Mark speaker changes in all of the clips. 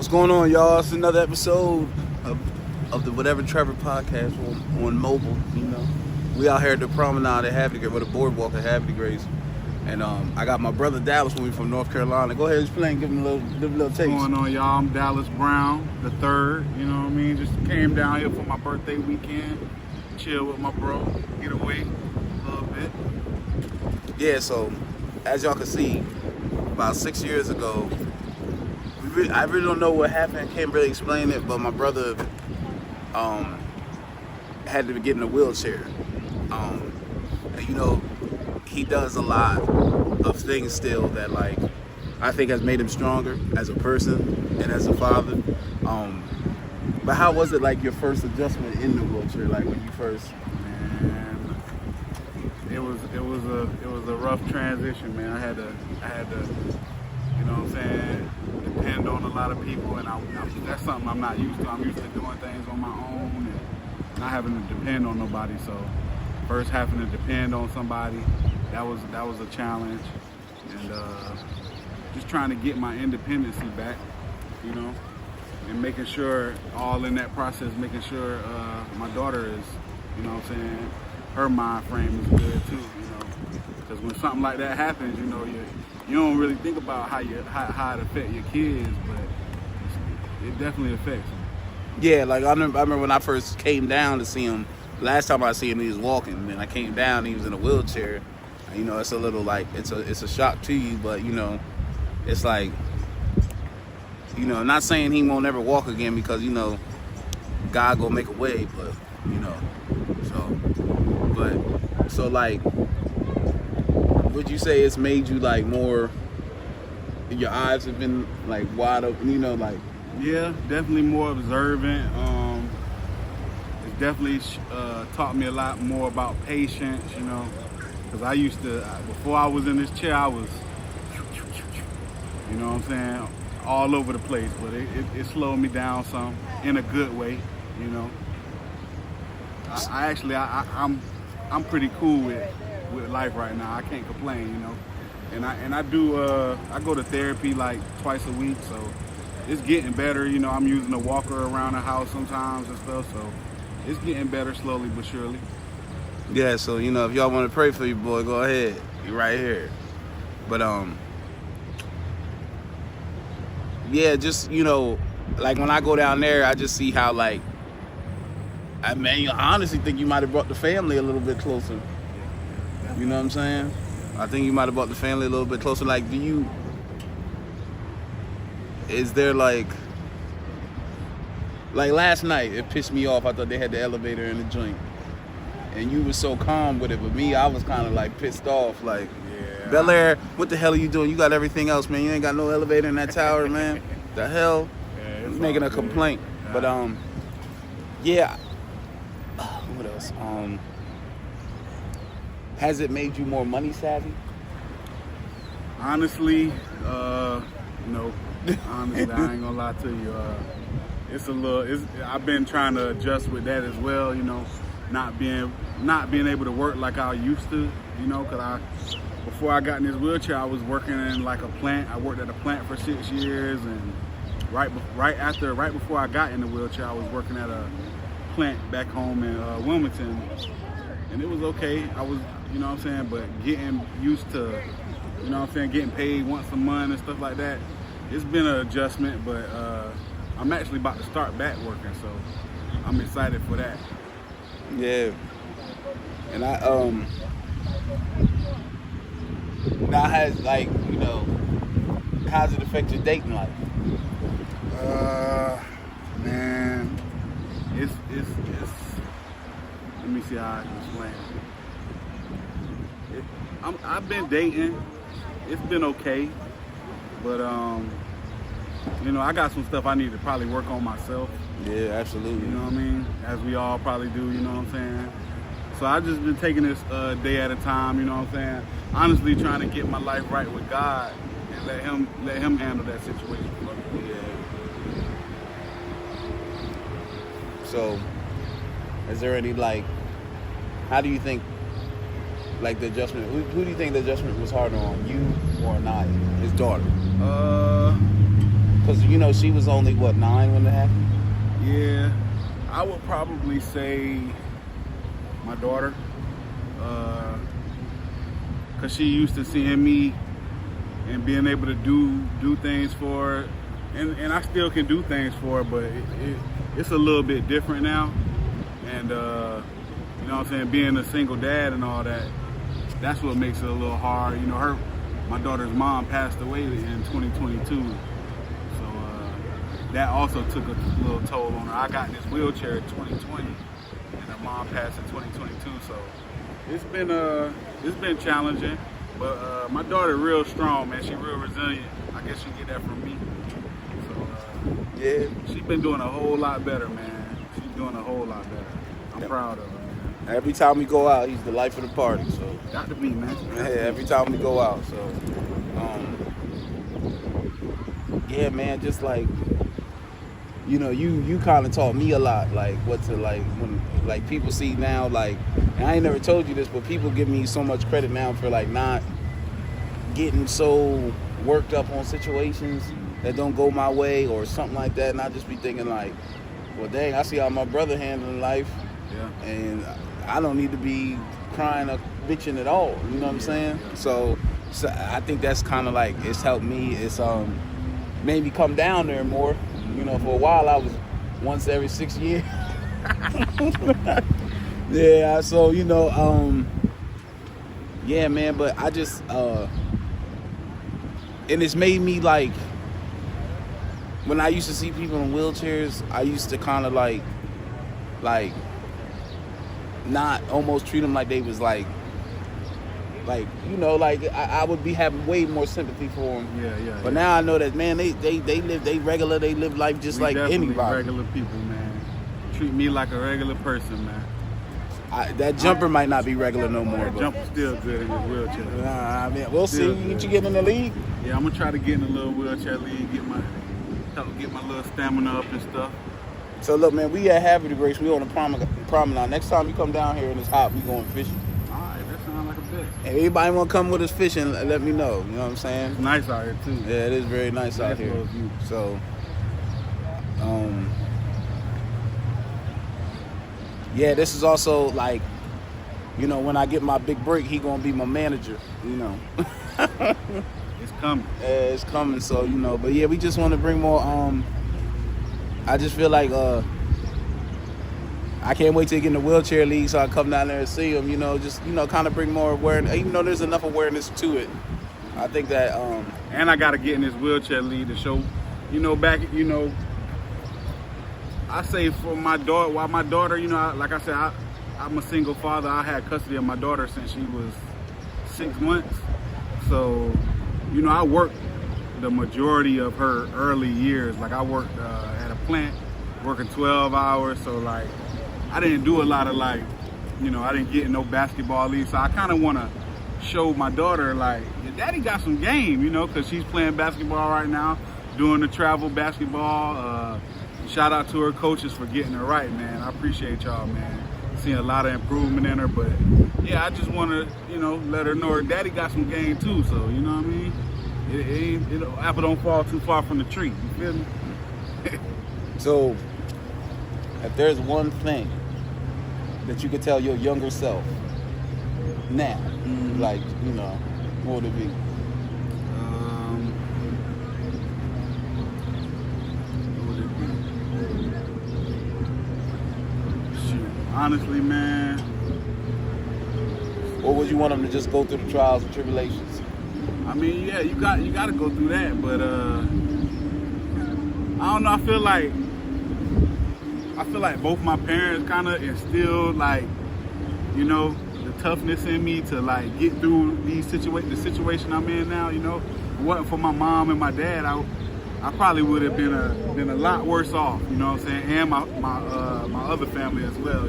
Speaker 1: What's going on, y'all? It's another episode of the Whatever Trevor podcast on mobile. You know, we out here at the promenade at Happy Grace, with a boardwalk at Happy Grace, and I got my brother Dallas with me from North Carolina. Go ahead and explain, give him a little taste.
Speaker 2: What's going on, y'all? I'm Dallas Brown, the third. You know what I mean? Just came down here for my birthday weekend, chill with my bro, get away a little bit.
Speaker 1: Yeah. So, as y'all can see, about 6 years ago. I really don't know what happened. Can't really explain it, but my brother had to get in a wheelchair. And you know, he does a lot of things still that, like, I think has made him stronger as a person and as a father. But how was it, like, your first adjustment in the wheelchair? Like when you first?
Speaker 2: Man, it was a rough transition, man. I had to, you know what I'm saying, depend on a lot of people, and that's something I'm not used to. I'm used to doing things on my own and not having to depend on nobody. So first having to depend on somebody, that was a challenge, and just trying to get my independency back, you know, and making sure all in that process, making sure my daughter is, you know what I'm saying, her mind frame is good too, you know, because when something like that happens, you know, you don't really think about how it affects your kids, but it definitely affects them.
Speaker 1: Yeah, like I remember when I first came down to see him. Last time I see him, he was walking, and I came down, he was in a wheelchair. And, you know, it's a little like it's a shock to you, but you know, it's like, you know, not saying he won't ever walk again, because you know, God gonna make a way, but you know, so like. Would you say it's made you like more? Your eyes have been like wide open, you know, like.
Speaker 2: Yeah, definitely more observant. It's definitely taught me a lot more about patience, you know, because I used to, before I was in this chair, I was, you know what I'm saying, all over the place. But it slowed me down some in a good way, you know. I'm pretty cool with life right now. I can't complain, you know, and I go to therapy like twice a week, so it's getting better. You know, I'm using a walker around the house sometimes and stuff, so it's getting better slowly but surely.
Speaker 1: Yeah, so you know, if y'all want to pray for your boy, go ahead. You're right here. But yeah, just, you know, like when I go down there, I just see how, like, I honestly think you might have brought the family a little bit closer. You know what I'm saying? I think you might have brought the family a little bit closer. Like, is there like last night, it pissed me off. I thought they had the elevator in the joint. And you were so calm with it, but me, I was kind of like pissed off. Like, yeah. Bel Air, what the hell are you doing? You got everything else, man. You ain't got no elevator in that tower, man. The hell? Yeah, making a complaint. Yeah. But, yeah. What else? Has it made you more money savvy?
Speaker 2: Honestly, no. Honestly, I ain't gonna lie to you. I've been trying to adjust with that as well. You know, not being able to work like I used to. You know, because before I got in this wheelchair, I was working in like a plant. I worked at a plant for 6 years, and right before I got in the wheelchair, I was working at a plant back home in Wilmington, and it was okay. I was, you know what I'm saying, but getting used to, you know what I'm saying, getting paid once a month and stuff like that, it's been an adjustment, but I'm actually about to start back working, so I'm excited for that.
Speaker 1: Yeah. And now has, like, you know, how's it affect your dating life?
Speaker 2: Man, it's let me see how I can explain it. I've been dating. It's been okay, but you know, I got some stuff I need to probably work on myself.
Speaker 1: Yeah, absolutely.
Speaker 2: You know what I mean? As we all probably do. You know what I'm saying? So I've just been taking this day at a time. You know what I'm saying? Honestly, trying to get my life right with God and let Him handle that situation for me.
Speaker 1: Yeah. So, is there any, like, how do you think, like, the adjustment, who do you think the adjustment was harder on, you or Naya, his daughter? Because, you know, she was only, what, 9 when it happened?
Speaker 2: Yeah, I would probably say my daughter, because she used to seeing me and being able to do things for her, and I still can do things for her, but it's a little bit different now. And you know what I'm saying, being a single dad and all that, that's what makes it a little hard. You know, my daughter's mom passed away in 2022, so that also took a little toll on her. I got in this wheelchair in 2020, and her mom passed in 2022, so it's been challenging. But my daughter real strong, man. She real resilient. I guess you get that from me. So
Speaker 1: Yeah.
Speaker 2: she's been doing a whole lot better, man. She's doing a whole lot better. I'm proud of her, man.
Speaker 1: Every time we go out, he's the life of the party. So
Speaker 2: Got to be, man.
Speaker 1: yeah, every time we go out. So yeah, man. Just like, you know, you kind of taught me a lot, like what to like when like people see now, like, and I ain't never told you this, but people give me so much credit now for like not getting so worked up on situations that don't go my way or something like that, and I just be thinking like, well, dang, I see how my brother handling life,
Speaker 2: Yeah.
Speaker 1: and I don't need to be crying or bitching at all. You know what I'm saying? So I think that's kind of like it's helped me. It's made me come down there more. You know, for a while I was once every 6 years. Yeah, so you know, yeah, man. But I just and it's made me like, when I used to see people in wheelchairs, I used to kind of like not almost treat them like they was like you know, like I would be having way more sympathy for them.
Speaker 2: Yeah.
Speaker 1: But now I know that, man, they live life just
Speaker 2: We
Speaker 1: like
Speaker 2: definitely
Speaker 1: anybody.
Speaker 2: regular people, man. Treat me like a regular person, man.
Speaker 1: That jumper might not be regular no more.
Speaker 2: That
Speaker 1: But
Speaker 2: jumper's still good in this wheelchair.
Speaker 1: I mean, we'll see.
Speaker 2: Still
Speaker 1: Get
Speaker 2: good.
Speaker 1: you getting in the league.
Speaker 2: Yeah, I'm gonna try to get in a little wheelchair league, help get my little stamina up and stuff.
Speaker 1: So look, man, we at Happy Grace. We on the promenade. Next time you come down here and it's hot, we going fishing.
Speaker 2: All right, that sounds like a bet.
Speaker 1: If anybody want to come with us fishing, let me know. You know what I'm saying?
Speaker 2: It's nice out here too.
Speaker 1: Yeah, it is very nice out here.
Speaker 2: little view.
Speaker 1: So, yeah, this is also like, you know, when I get my big break, he gonna be my manager. You know,
Speaker 2: It's coming.
Speaker 1: yeah, it's coming. So you know, but yeah, we just want to bring more. I just feel like I can't wait to get in the wheelchair league so I come down there and see them. You know, just kind of bring more awareness. Even though there's enough awareness to it, I think that.
Speaker 2: And I gotta get in this wheelchair league to show, I say for my daughter, while my daughter, like I said, I'm a single father. I had custody of my daughter since she was 6 months. So, I worked the majority of her early years. Like I worked at a plant, working 12 hours. So like, I didn't do a lot of I didn't get in no basketball league. So I kind of want to show my daughter like, your daddy got some game, because she's playing basketball right now, doing the travel basketball. Shout out to her coaches for getting her right, man. I appreciate y'all, man. Seeing a lot of improvement in her, but yeah, I just want to, let her know her daddy got some game too. So you know what I mean? Apple don't fall too far from the tree. You feel me?
Speaker 1: So, if there's one thing that you could tell your younger self now, like, what would it be?
Speaker 2: Honestly, man.
Speaker 1: Or would you want them to just go through the trials and tribulations?
Speaker 2: I mean, yeah, you got to go through that, but I don't know. I feel like both my parents kind of instilled the toughness in me to like get through the situation I'm in now. If it wasn't for my mom and my dad, I probably would have been a lot worse off. You know what I'm saying? And my other family as well.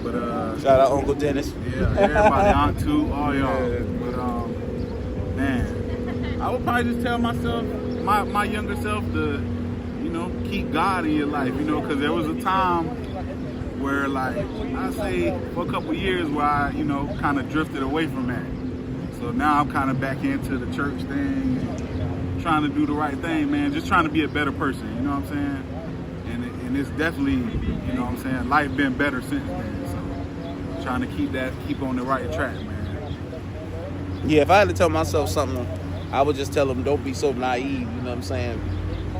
Speaker 2: But
Speaker 1: shout out Uncle Dennis.
Speaker 2: Yeah, everybody, Aunt too, all y'all.
Speaker 1: Yeah.
Speaker 2: But man, I would probably just tell myself, my younger self, to keep God in your life. Because there was a time where, like, I say for a couple years where I, kind of drifted away from that. So now I'm kind of back into the church thing. trying to do the right thing, man. Just trying to be a better person. You know what I'm saying? And it's definitely, you know what I'm saying, life been better since then. So trying to keep on the right track, man.
Speaker 1: Yeah, if I had to tell myself something, I would just tell them, don't be so naive, you know what I'm saying?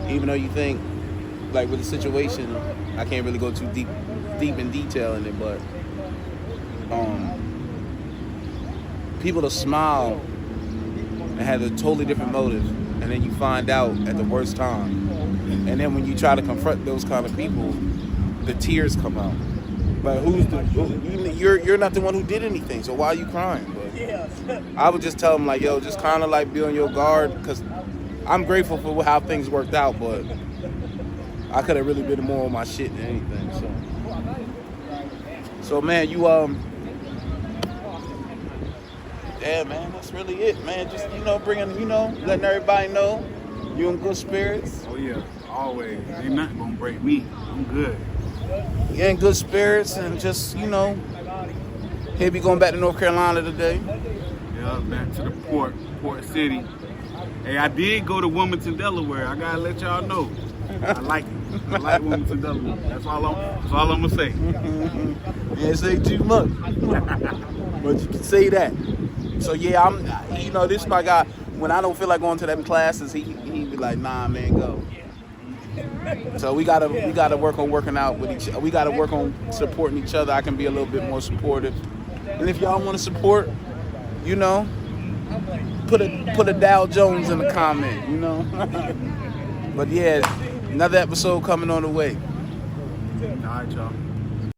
Speaker 1: Even though you think, like with the situation, I can't really go too deep in detail in it, but people to smile and have a totally different motive, and then you find out at the worst time. And then when you try to confront those kind of people, the tears come out. But you're not the one who did anything, so why are you crying? But I would just tell them, like, yo, just kind of like be on your guard, because I'm grateful for how things worked out, but I could have really been more on my shit than anything. So man, you yeah, man, that's really it, man. Just, letting everybody know you in good spirits.
Speaker 2: Oh yeah, always. Ain't nothing gonna break me. I'm good.
Speaker 1: You're in good spirits, and just, he'll be going back to North Carolina today.
Speaker 2: Yeah, back to the port city. Hey, I did go to Wilmington, Delaware. I gotta let y'all know. I like it. I like Wilmington, Delaware. That's all I'm gonna say.
Speaker 1: Yeah, say too much, but you can say that. So yeah, this is my guy. When I don't feel like going to them classes, he be like, nah, man, go. So we gotta work on working out with each other. We gotta work on supporting each other. I can be a little bit more supportive. And if y'all want to support, put a Dow Jones in the comment, But yeah, another episode coming on the way.
Speaker 2: All right, y'all.